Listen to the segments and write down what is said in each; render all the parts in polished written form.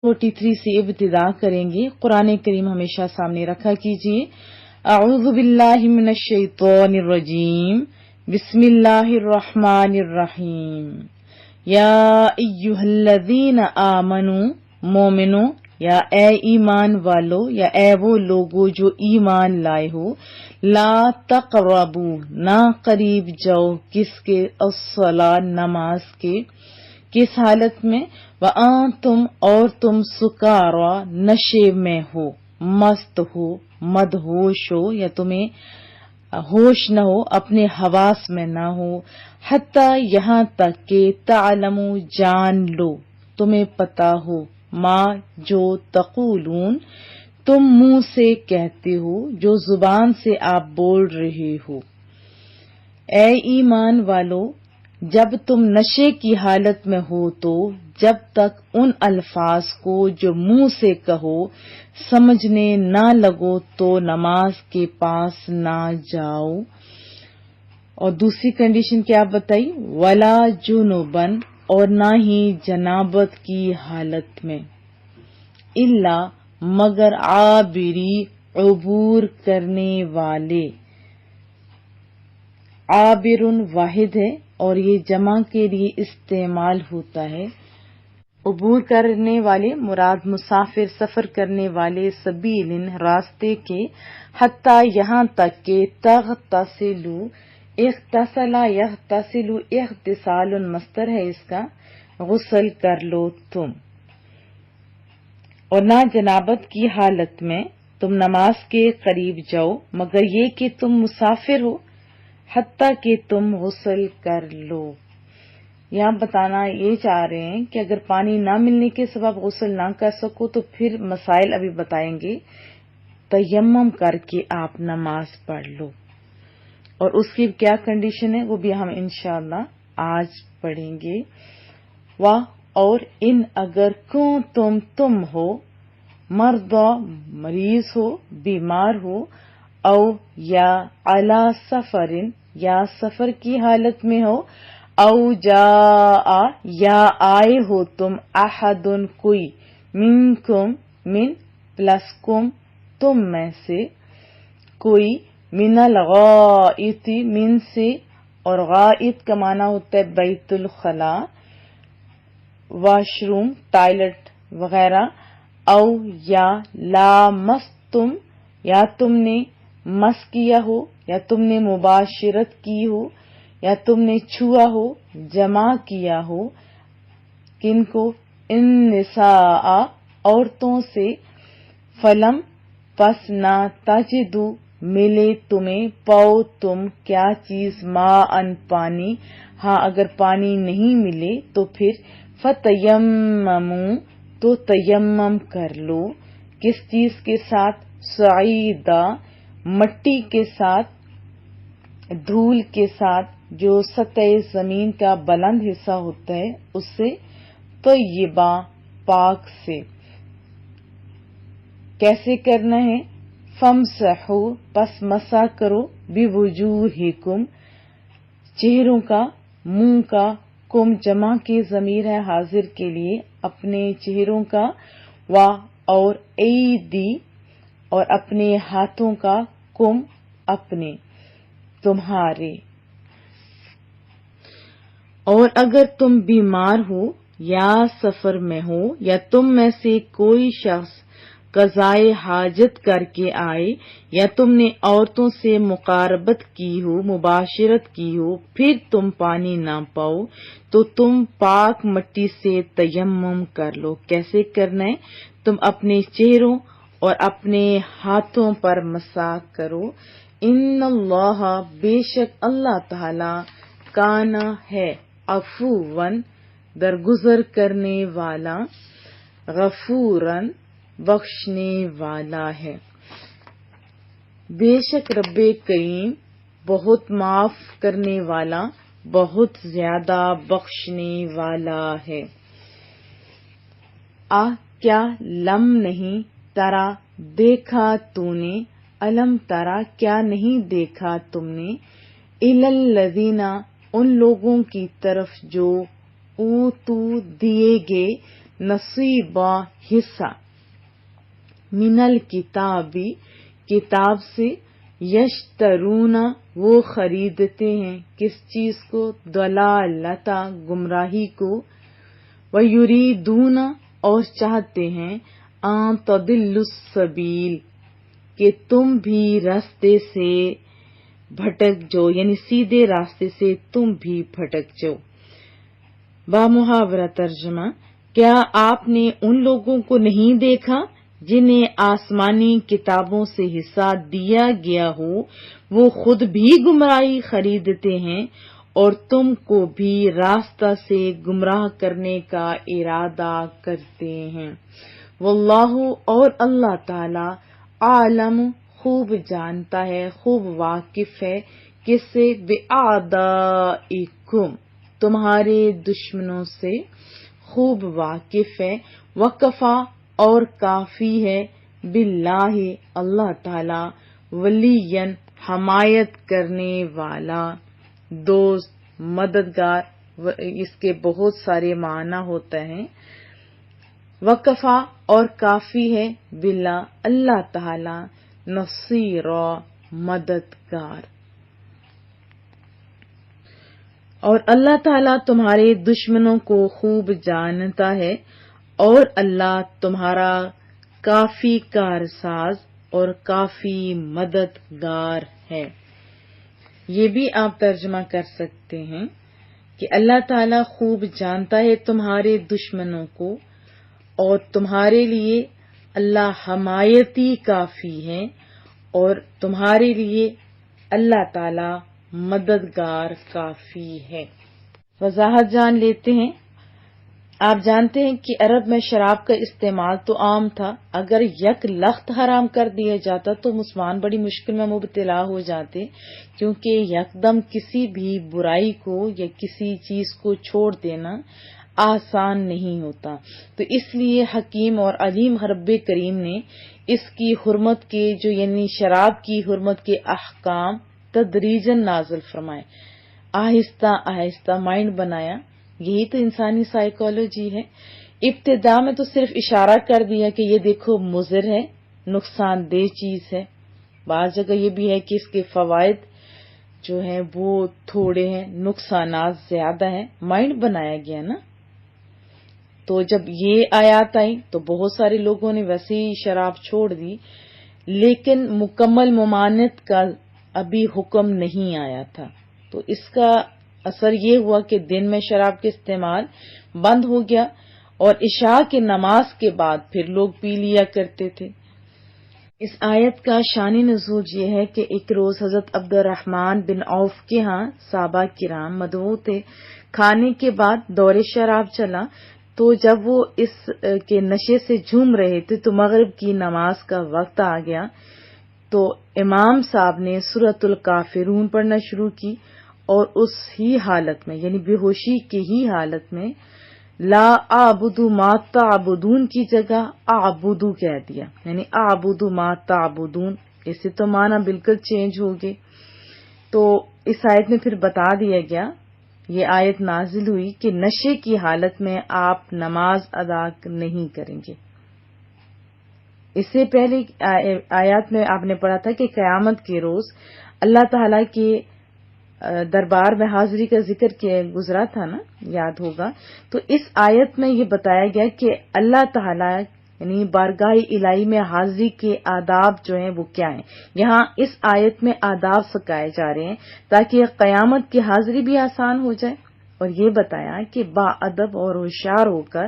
43 سے ابتدا کریں گے۔ قرآن کریم ہمیشہ سامنے رکھا کیجیے۔ اعوذ باللہ من الشیطان الرجیم، بسم اللہ الرحمن الرحیم۔ یا ایہا الذین آمنوا، مومنو، یا اے ایمان والو، یا اے وہ لوگو جو ایمان لائے ہو، لا تقربو، نہ قریب جاؤ، کس کے؟ الصلاۃ، نماز کے۔ کس حالت میں؟ وَأَنْتُمْ، اور تم سکارا، نشے میں ہو، مست ہو، مدہوش ہو، یا تمہیں ہوش نہ ہو، اپنے حواس میں نہ ہو، حتیٰ یہاں تک کہ تعلمو، جان لو، تمہیں پتا ہو، ما، جو تقولون، تم منہ سے کہتے ہو، جو زبان سے آپ بول رہے ہو۔ اے ایمان والو، جب تم نشے کی حالت میں ہو تو جب تک ان الفاظ کو جو منہ سے کہو سمجھنے نہ لگو تو نماز کے پاس نہ جاؤ۔ اور دوسری کنڈیشن کیا بتائی؟ ولا جنوبن، اور نہ ہی جنابت کی حالت میں، الا، مگر عابری، عبور کرنے والے۔ عابرن واحد ہے اور یہ جمع کے لیے استعمال ہوتا ہے۔ عبور کرنے والے مراد مسافر، سفر کرنے والے، سبیلن، راستے کے، حتیٰ یہاں تک کہ تغتسلوا، اغتسلا یغتسل، اغتسال مصدر ہے اس کا، غسل کر لو تم۔ اور نہ جنابت کی حالت میں تم نماز کے قریب جاؤ مگر یہ کہ تم مسافر ہو، حتیٰ کہ تم غسل کر لو۔ یہاں بتانا یہ چاہ رہے ہیں کہ اگر پانی نہ ملنے کے سبب غسل نہ کر سکو تو پھر مسائل ابھی بتائیں گے، تیمم کر کے آپ نماز پڑھ لو۔ اور اس کی کیا کنڈیشن ہے وہ بھی ہم انشاءاللہ آج پڑھیں گے۔ اور ان اگر تم ہو، مرضى، مریض ہو، بیمار ہو، او یا علی سفرن، یا سفر کی حالت میں ہو، او جاء، یا آئے ہو تم، احدن، کوئی، منکم، من پلس کم، تم میں سے، کوئی، من الغائط، من سے، اور غائط کا معنی ہوتا ہے بیت الخلاء، واش روم، ٹائلٹ وغیرہ، او یا لامستم، یا تم نے مس کیا ہو، یا تم نے مباشرت کی ہو، یا تم نے چھوا ہو، جمع کیا ہو، کن کو؟ النساء، عورتوں سے، فلم، پس نہ، تجدو، ملے تمہیں، پاؤ تم، کیا چیز؟ ماء، پانی، ہاں اگر پانی نہیں ملے تو پھر فتیمموا، تو تیمم کر لو، کس چیز کے ساتھ؟ صعیدا، مٹی کے ساتھ، دھول کے ساتھ، جو سطح زمین کا بلند حصہ ہوتا ہے اس سے، طیبہ، پاک سے۔ کیسے کرنا ہے؟ فامسحوا، پس مسح کرو، بوجوہکم، چہروں کا، منہ کا، کم جمع کی ضمیر ہے حاضر کے لیے، اپنے چہروں کا، اور ایدی، اور اپنے ہاتھوں کا، کم، اپنے، تمہارے۔ اور اگر تم بیمار ہو یا سفر میں ہو، یا تم میں سے کوئی شخص قضائے حاجت کر کے آئے، یا تم نے عورتوں سے مقاربت کی ہو، مباشرت کی ہو، پھر تم پانی نہ پاؤ تو تم پاک مٹی سے تیمم کر لو۔ کیسے کرنا ہے؟ تم اپنے چہروں اور اپنے ہاتھوں پر مسح کرو۔ ان اللہ، بے شک اللہ تعالی، کانا ہے، عفواً، درگزر کرنے والا، غفوراً، بخشنے والا ہے۔ بے شک رب کریم بہت معاف کرنے والا، بہت زیادہ بخشنے والا ہے۔ کیا لم نہیں، ترا، دیکھا تو نے، الم ترا، کیا نہیں دیکھا تم نے، الی الذین، ان لوگوں کی طرف جو اوتو، دیے گئے، نصیبا حصہ، منل کتابی کتاب سے، یشترون وہ خریدتے ہیں کس چیز کو، ضلالتا گمراہی کو، ویریدون اور چاہتے ہیں، ان تضلوا السبیل کہ تم بھی راستے سے بھٹک جاؤ، یعنی سیدھے راستے سے تم بھی بھٹک جاؤ۔ با محاورہ ترجمہ، کیا آپ نے ان لوگوں کو نہیں دیکھا جنہیں آسمانی کتابوں سے حصہ دیا گیا ہو، وہ خود بھی گمراہی خریدتے ہیں اور تم کو بھی راستہ سے گمراہ کرنے کا ارادہ کرتے ہیں۔ واللہ اور اللہ تعالی عالم خوب جانتا ہے، خوب واقف ہے، کس سے، بِأَعْدَائِكُمْ تمہارے دشمنوں سے، خوب واقف ہے، وکفا اور کافی ہے، باللہ اللہ تعالی، ولیًا حمایت کرنے والا، دوست، مددگار، اس کے بہت سارے معنی ہوتے ہیں۔ وکفا اور کافی ہے، باللہ اللہ تعالی، نصیرا مددگار۔ اور اللہ تعالیٰ تمہارے دشمنوں کو خوب جانتا ہے، اور اللہ تمہارا کافی کارساز اور کافی مددگار ہے۔ یہ بھی آپ ترجمہ کر سکتے ہیں کہ اللہ تعالیٰ خوب جانتا ہے تمہارے دشمنوں کو، اور تمہارے لیے اللہ حمایتی کافی ہے، اور تمہارے لیے اللہ تعالیٰ مددگار کافی ہے۔ وضاحت جان لیتے ہیں۔ آپ جانتے ہیں کہ عرب میں شراب کا استعمال تو عام تھا، اگر یک لخت حرام کر دیا جاتا تو مسلمان بڑی مشکل میں مبتلا ہو جاتے، کیونکہ یکدم کسی بھی برائی کو یا کسی چیز کو چھوڑ دینا آسان نہیں ہوتا۔ تو اس لیے حکیم اور علیم رب کریم نے اس کی حرمت کے یعنی شراب کی حرمت کے احکام تدریجاً نازل فرمائے، آہستہ آہستہ مائنڈ بنایا۔ یہی تو انسانی سائیکالوجی ہے۔ ابتدا میں تو صرف اشارہ کر دیا کہ یہ دیکھو مضر ہے، نقصان دہ چیز ہے۔ بعض جگہ یہ بھی ہے کہ اس کے فوائد جو ہیں وہ تھوڑے ہیں، نقصانات زیادہ ہیں، مائنڈ بنایا گیا نا۔ تو جب یہ آیات آئی تو بہت سارے لوگوں نے ویسے ہی شراب چھوڑ دی، لیکن مکمل ممانعت کا ابھی حکم نہیں آیا تھا۔ تو اس کا اثر یہ ہوا کہ دن میں شراب کا استعمال بند ہو گیا، اور عشاء کی نماز کے بعد پھر لوگ پی لیا کرتے تھے۔ اس آیت کا شان نزول یہ ہے کہ ایک روز حضرت عبد الرحمن بن عوف کے ہاں صحابہ کرام مدعو تھے۔ کھانے کے بعد دور شراب چلا، تو جب وہ اس کے نشے سے جھوم رہے تھے تو مغرب کی نماز کا وقت آ گیا، تو امام صاحب نے سورۃ الکافرون پڑھنا شروع کی، اور اس ہی حالت میں یعنی بے ہوشی کی ہی حالت میں لا اعبد ما تعبدون کی جگہ اعبدو کہہ دیا، یعنی اعبد ما تعبدون، اس سے تو معنی بالکل چینج ہو گئے۔ تو اس آیت میں پھر بتا دیا گیا، یہ آیت نازل ہوئی کہ نشے کی حالت میں آپ نماز ادا نہیں کریں گے۔ اس سے پہلے آیات میں آپ نے پڑھا تھا کہ قیامت کے روز اللہ تعالیٰ کے دربار میں حاضری کا ذکر کیا گزرا تھا نا، یاد ہوگا۔ تو اس آیت میں یہ بتایا گیا کہ اللہ تعالیٰ یعنی بارگاہ الہی میں حاضری کے آداب جو ہیں وہ کیا ہیں۔ یہاں اس آیت میں آداب سکھائے جا رہے ہیں تاکہ قیامت کی حاضری بھی آسان ہو جائے، اور یہ بتایا کہ با ادب اور ہوشیار ہو کر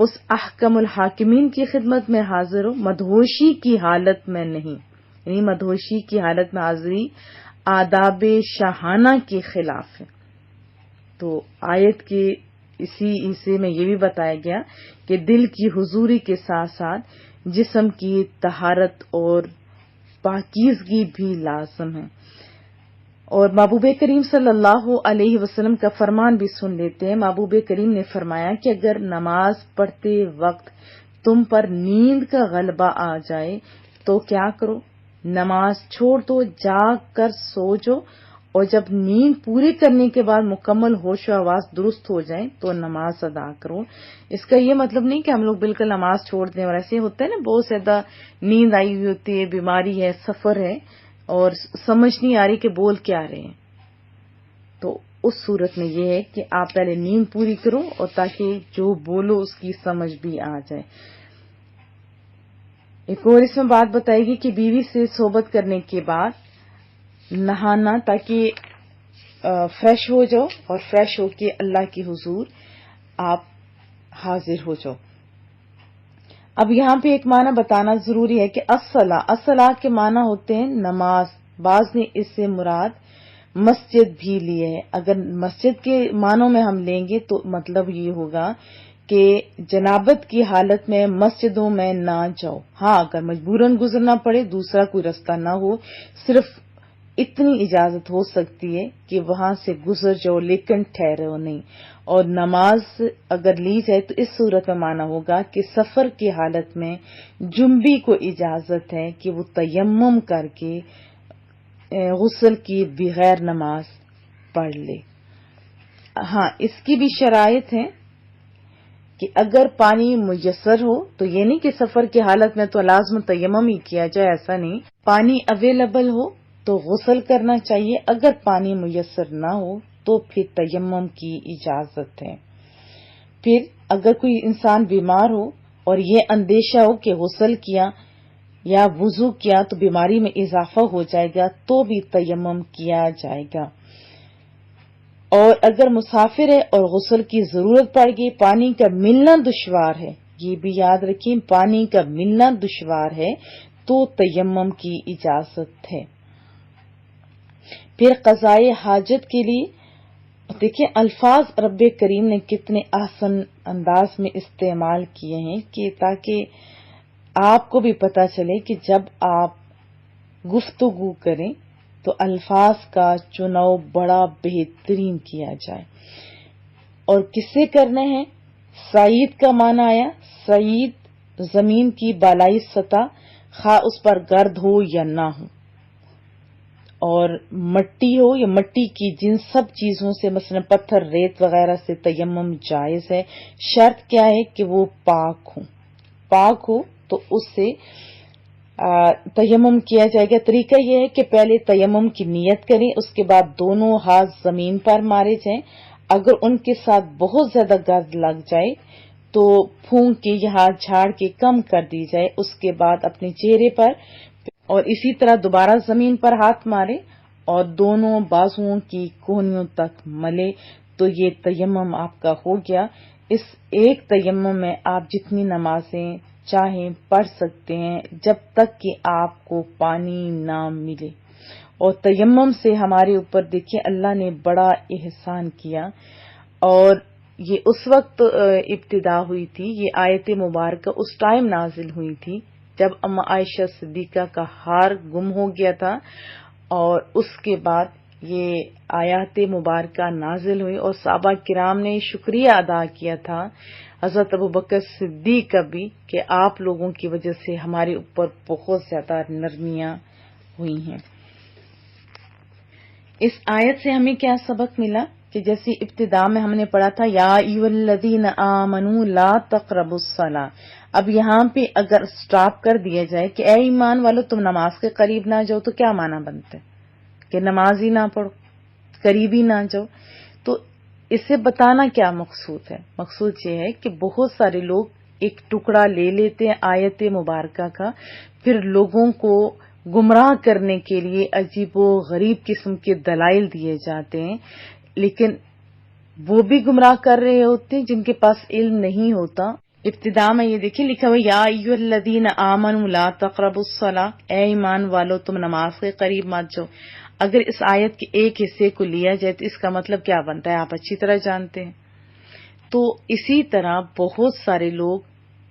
اس احکم الحاکمین کی خدمت میں حاضر ہو، مدہوشی کی حالت میں نہیں، یعنی مدہوشی کی حالت میں حاضری آداب شاہانہ کے خلاف ہے۔ تو آیت کے اسی حصے میں یہ بھی بتایا گیا کہ دل کی حضوری کے ساتھ ساتھ جسم کی طہارت اور پاکیزگی بھی لازم ہے۔ اور محبوب کریم صلی اللہ علیہ وسلم کا فرمان بھی سن لیتے ہیں۔ محبوب کریم نے فرمایا کہ اگر نماز پڑھتے وقت تم پر نیند کا غلبہ آ جائے تو کیا کرو، نماز چھوڑ دو، جاگ کر سو جاؤ اور جب نیند پوری کرنے کے بعد مکمل ہوش و حواس درست ہو جائیں تو نماز ادا کرو. اس کا یہ مطلب نہیں کہ ہم لوگ بالکل نماز چھوڑ دیں، اور ایسے ہوتا ہے نا بہت زیادہ نیند آئی ہوئی ہوتی ہے، بیماری ہے، سفر ہے اور سمجھ نہیں آ رہی کہ بول کیا رہے ہیں، تو اس صورت میں یہ ہے کہ آپ پہلے نیند پوری کرو اور تاکہ جو بولو اس کی سمجھ بھی آ جائے. ایک اور اس میں بات بتائے گی کہ بیوی سے صحبت کرنے کے بعد نہانا تاکہ فریش ہو جاؤ اور فریش ہو کے اللہ کے حضور آپ حاضر ہو جاؤ. اب یہاں پہ ایک معنی بتانا ضروری ہے کہ الصلاۃ کے معنی ہوتے ہیں نماز. بعض نے اس سے مراد مسجد بھی لی ہے. اگر مسجد کے معنوں میں ہم لیں گے تو مطلب یہ ہوگا کہ جنابت کی حالت میں مسجدوں میں نہ جاؤ. ہاں اگر مجبوراً گزرنا پڑے، دوسرا کوئی رستہ نہ ہو، صرف اتنی اجازت ہو سکتی ہے کہ وہاں سے گزر جاؤ لیکن ٹھہرو نہیں. اور نماز اگر لی جائے تو اس صورت میں مانا ہوگا کہ سفر کی حالت میں جنبی کو اجازت ہے کہ وہ تیمم کر کے غسل کی بغیر نماز پڑھ لے. ہاں اس کی بھی شرائط ہے کہ اگر پانی میسر ہو تو یہ نہیں کہ سفر کی حالت میں تو لازم تیمم ہی کیا جائے، ایسا نہیں. پانی اویلیبل ہو تو غسل کرنا چاہیے، اگر پانی میسر نہ ہو تو پھر تیمم کی اجازت ہے. پھر اگر کوئی انسان بیمار ہو اور یہ اندیشہ ہو کہ غسل کیا یا وضو کیا تو بیماری میں اضافہ ہو جائے گا تو بھی تیمم کیا جائے گا. اور اگر مسافر ہے اور غسل کی ضرورت پڑ گئی، پانی کا ملنا دشوار ہے، یہ بھی یاد رکھیں پانی کا ملنا دشوار ہے تو تیمم کی اجازت ہے. پھر قضائے حاجت کے لیے دیکھیں الفاظ رب کریم نے کتنے احسن انداز میں استعمال کیے ہیں کہ تاکہ آپ کو بھی پتہ چلے کہ جب آپ گفتگو کریں تو الفاظ کا چناؤ بڑا بہترین کیا جائے. اور کس سے کرنا ہے؟ سعید کا معنی آیا، سعید زمین کی بالائی سطح، خواہ اس پر گرد ہو یا نہ ہو، اور مٹی ہو یا مٹی کی جن سب چیزوں سے مثلا پتھر ریت وغیرہ سے تیمم جائز ہے. شرط کیا ہے کہ وہ پاک ہو تو اس سے تیمم کیا جائے گا. طریقہ یہ ہے کہ پہلے تیمم کی نیت کریں، اس کے بعد دونوں ہاتھ زمین پر مارے جائیں. اگر ان کے ساتھ بہت زیادہ گرد لگ جائے تو پھونک کے یا ہاتھ جھاڑ کے کم کر دی جائے. اس کے بعد اپنے چہرے پر اور اسی طرح دوبارہ زمین پر ہاتھ مارے اور دونوں بازوؤں کی کونیوں تک ملے تو یہ تیمم آپ کا ہو گیا. اس ایک تیمم میں آپ جتنی نمازیں چاہیں پڑھ سکتے ہیں جب تک کہ آپ کو پانی نہ ملے. اور تیمم سے ہمارے اوپر دیکھیے اللہ نے بڑا احسان کیا. اور یہ اس وقت ابتدا ہوئی تھی، یہ آیت مبارکہ اس ٹائم نازل ہوئی تھی جب اما عائشہ صدیقہ کا ہار گم ہو گیا تھا، اور اس کے بعد یہ آیات مبارکہ نازل ہوئی اور صحابہ کرام نے شکریہ ادا کیا تھا حضرت ابوبکر صدیق کا بھی کہ آپ لوگوں کی وجہ سے ہمارے اوپر بہت زیادہ نرمیاں ہوئی ہیں. اس آیت سے ہمیں کیا سبق ملا کہ جیسے ابتدا میں ہم نے پڑھا تھا یا ایھا الذین آمنوا لا تقربوا الصلاۃ. اب یہاں پہ اگر سٹاپ کر دیا جائے کہ اے ایمان والو تم نماز کے قریب نہ جاؤ تو کیا معنی بنتا ہے کہ نماز ہی نہ پڑھو، قریب ہی نہ جاؤ. تو اس سے بتانا کیا مقصود ہے؟ مقصود یہ ہے کہ بہت سارے لوگ ایک ٹکڑا لے لیتے ہیں آیت مبارکہ کا، پھر لوگوں کو گمراہ کرنے کے لیے عجیب و غریب قسم کے دلائل دیے جاتے ہیں، لیکن وہ بھی گمراہ کر رہے ہوتے ہیں جن کے پاس علم نہیں ہوتا. ابتدا میں یہ دیکھیں لکھا ہوا یا ایھا الذین آمنوا لا تقربوا الصلاۃ، اے ایمان والو تم نماز کے قریب مت جاؤ. اگر اس آیت کے ایک حصے کو لیا جائے تو اس کا مطلب کیا بنتا ہے آپ اچھی طرح جانتے ہیں. تو اسی طرح بہت سارے لوگ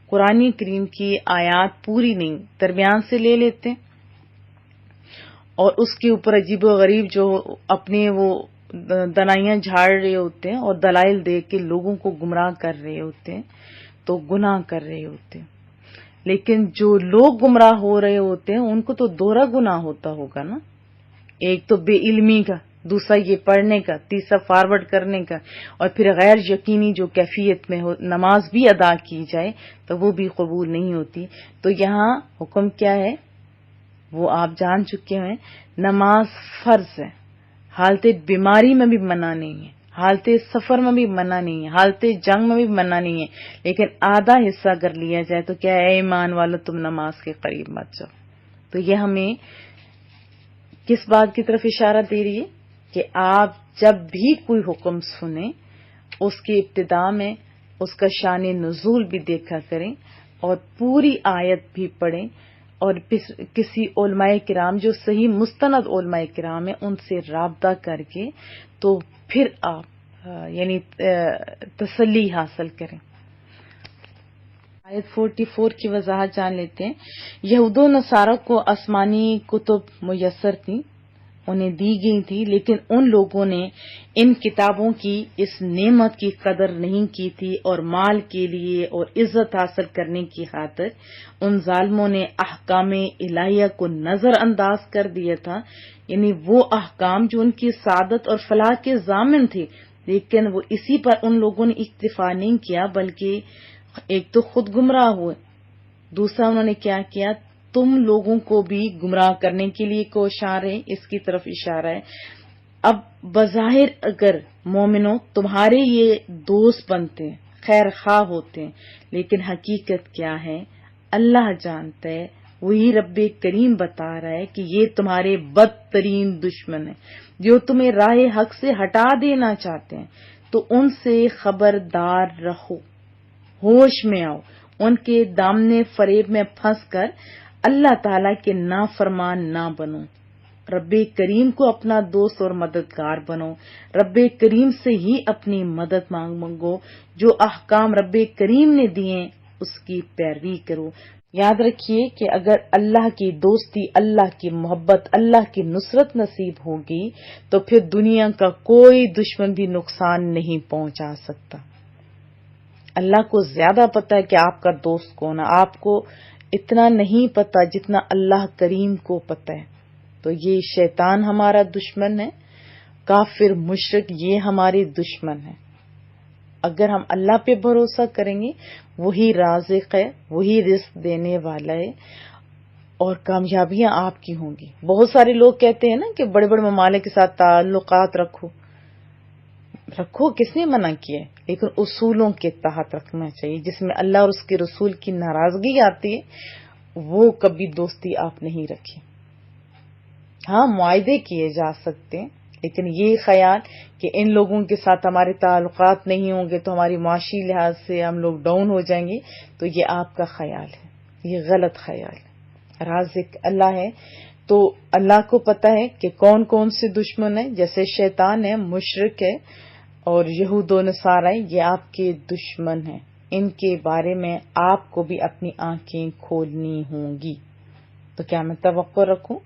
قرآن کریم کی آیات پوری نہیں درمیان سے لے لیتے ہیں اور اس کے اوپر عجیب و غریب جو اپنے وہ دنائیاں جھاڑ رہے ہوتے ہیں اور دلائل دے کے لوگوں کو گمراہ کر رہے ہوتے ہیں تو گناہ کر رہے ہوتے ہیں. لیکن جو لوگ گمراہ ہو رہے ہوتے ہیں ان کو تو دوہرا گناہ ہوتا ہوگا نا. ایک تو بے علمی کا دوسرا یہ پڑھنے کا، تیسرا فارورڈ کرنے کا، اور پھر غیر یقینی جو کیفیت میں ہو نماز بھی ادا کی جائے تو وہ بھی قبول نہیں ہوتی. تو یہاں حکم کیا ہے وہ آپ جان چکے ہیں. نماز فرض ہے، حالت بیماری میں بھی منع نہیں ہے، حالت سفر میں بھی منع نہیں ہے، حالت جنگ میں بھی منع نہیں ہے، لیکن آدھا حصہ اگر لیا جائے تو کیا ہے ایمان والو تم نماز کے قریب مت جاؤ. تو یہ ہمیں کس بات کی طرف اشارہ دے رہی ہے کہ آپ جب بھی کوئی حکم سنیں اس کی ابتدا میں اس کا شان نزول بھی دیکھا کریں اور پوری آیت بھی پڑھیں، اور کسی علماء کرام جو صحیح مستند علماء کرام ہیں ان سے رابطہ کر کے تو پھر آپ یعنی تسلی حاصل کریں. آیت 44 کی وضاحت جان لیتے ہیں. یہود و نصارہ کو آسمانی کتب میسر تھیں، انہیں دی گئی تھی، لیکن ان لوگوں نے ان کتابوں کی اس نعمت کی قدر نہیں کی تھی اور مال کے لیے اور عزت حاصل کرنے کی خاطر ان ظالموں نے احکام الہیہ کو نظر انداز کر دیا تھا. یعنی وہ احکام جو ان کی سعادت اور فلاح کے ضامن تھے، لیکن وہ اسی پر ان لوگوں نے اکتفا نہیں کیا بلکہ ایک تو خود گمراہ ہوئے، دوسرا انہوں نے کیا کیا تم لوگوں کو بھی گمراہ کرنے کے لیے کوشاں ہے، اس کی طرف اشارہ ہے. اب بظاہر اگر مومنوں تمہارے یہ دوست بنتے ہیں، خیر خواہ ہوتے ہیں، لیکن حقیقت کیا ہے اللہ جانتا ہے. وہی رب کریم بتا رہا ہے کہ یہ تمہارے بدترین دشمن ہیں جو تمہیں راہ حق سے ہٹا دینا چاہتے ہیں. تو ان سے خبردار رہو، ہوش میں آؤ، ان کے دامنے فریب میں پھنس کر اللہ تعالیٰ کے نافرمان نہ بنو. رب کریم کو اپنا دوست اور مددگار بنو، رب کریم سے ہی اپنی مدد مانگو، جو احکام رب کریم نے دیے اس کی پیروی کرو. یاد رکھیے کہ اگر اللہ کی دوستی، اللہ کی محبت، اللہ کی نصرت نصیب ہوگی تو پھر دنیا کا کوئی دشمن بھی نقصان نہیں پہنچا سکتا. اللہ کو زیادہ پتا ہے کہ آپ کا دوست کون ہے، آپ کو اتنا نہیں پتا جتنا اللہ کریم کو پتا ہے. تو یہ شیطان ہمارا دشمن ہے، کافر مشرک یہ ہمارے دشمن ہے. اگر ہم اللہ پہ بھروسہ کریں گے وہی رازق ہے، وہی رزق دینے والا ہے، اور کامیابیاں آپ کی ہوں گی. بہت سارے لوگ کہتے ہیں نا کہ بڑے بڑے ممالک کے ساتھ تعلقات رکھو، کس نے منع کیا ہے، لیکن اصولوں کے تحت رکھنا چاہیے. جس میں اللہ اور اس کے رسول کی ناراضگی آتی ہے وہ کبھی دوستی آپ نہیں رکھیں. ہاں معاہدے کیے جا سکتے ہیں، لیکن یہ خیال کہ ان لوگوں کے ساتھ ہمارے تعلقات نہیں ہوں گے تو ہماری معاشی لحاظ سے ہم لوگ ڈاؤن ہو جائیں گے، تو یہ آپ کا خیال ہے، یہ غلط خیال ہے. رازق اللہ ہے تو اللہ کو پتہ ہے کہ کون کون سے دشمن ہیں. جیسے شیطان ہے، مشرک ہے، اور یہود و نصارہ یہ آپ کے دشمن ہیں. ان کے بارے میں آپ کو بھی اپنی آنکھیں کھولنی ہوں گی. تو کیا میں توقع رکھوں؟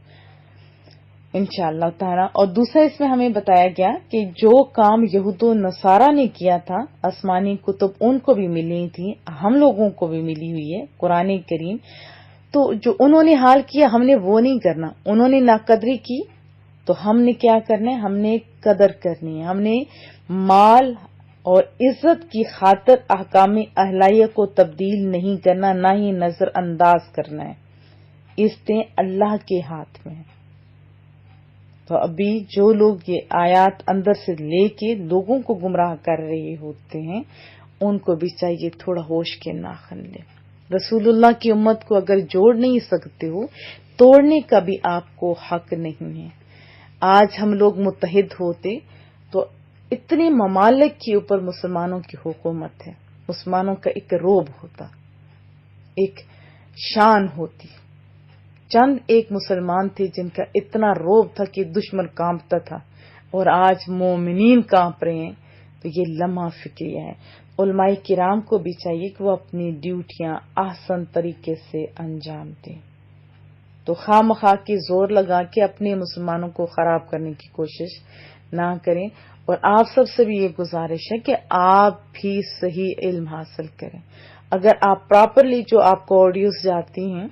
انشاءاللہ تعالی. اور دوسرا اس میں ہمیں بتایا گیا کہ جو کام یہود و نصارہ نے کیا تھا، آسمانی کتب ان کو بھی ملی تھی، ہم لوگوں کو بھی ملی ہوئی ہے قرآن کریم. تو جو انہوں نے حال کیا ہم نے وہ نہیں کرنا. انہوں نے ناقدری کی تو ہم نے کیا کرنا ہے، ہم نے قدر کرنی ہے. ہم نے مال اور عزت کی خاطر احکام الہیہ کو تبدیل نہیں کرنا، نہ ہی نظر انداز کرنا ہے. عزتیں اللہ کے ہاتھ میں ہیں. تو ابھی جو لوگ یہ آیات اندر سے لے کے لوگوں کو گمراہ کر رہے ہوتے ہیں ان کو بھی چاہیے تھوڑا ہوش کے ناخن لیں. رسول اللہ کی امت کو اگر جوڑ نہیں سکتے ہو، توڑنے کا بھی آپ کو حق نہیں ہے. آج ہم لوگ متحد ہوتے تو اتنے ممالک کے اوپر مسلمانوں کی حکومت ہے، مسلمانوں کا ایک روب ہوتا، ایک شان ہوتی. چند ایک مسلمان تھے جن کا اتنا روب تھا کہ دشمن کانپتا تھا، اور آج مومنین کانپ رہے ہیں. تو یہ لمحہ فکریہ ہے. علماء کرام کو بھی چاہیے کہ وہ اپنی ڈیوٹیاں احسن طریقے سے انجام دیں. تو خواہ مخواہ کی زور لگا کے اپنے مسلمانوں کو خراب کرنے کی کوشش نہ کریں. اور آپ سب سے بھی یہ گزارش ہے کہ آپ بھی صحیح علم حاصل کریں. اگر آپ پراپرلی جو آپ کو آڈیوز جاتی ہیں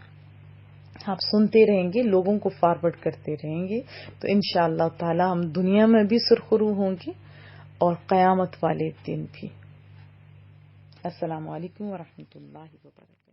آپ سنتے رہیں گے، لوگوں کو فارورڈ کرتے رہیں گے، تو انشاءاللہ تعالی ہم دنیا میں بھی سرخرو ہوں گے اور قیامت والے دن بھی۔ السلام علیکم ورحمۃ اللہ وبرکاتہ۔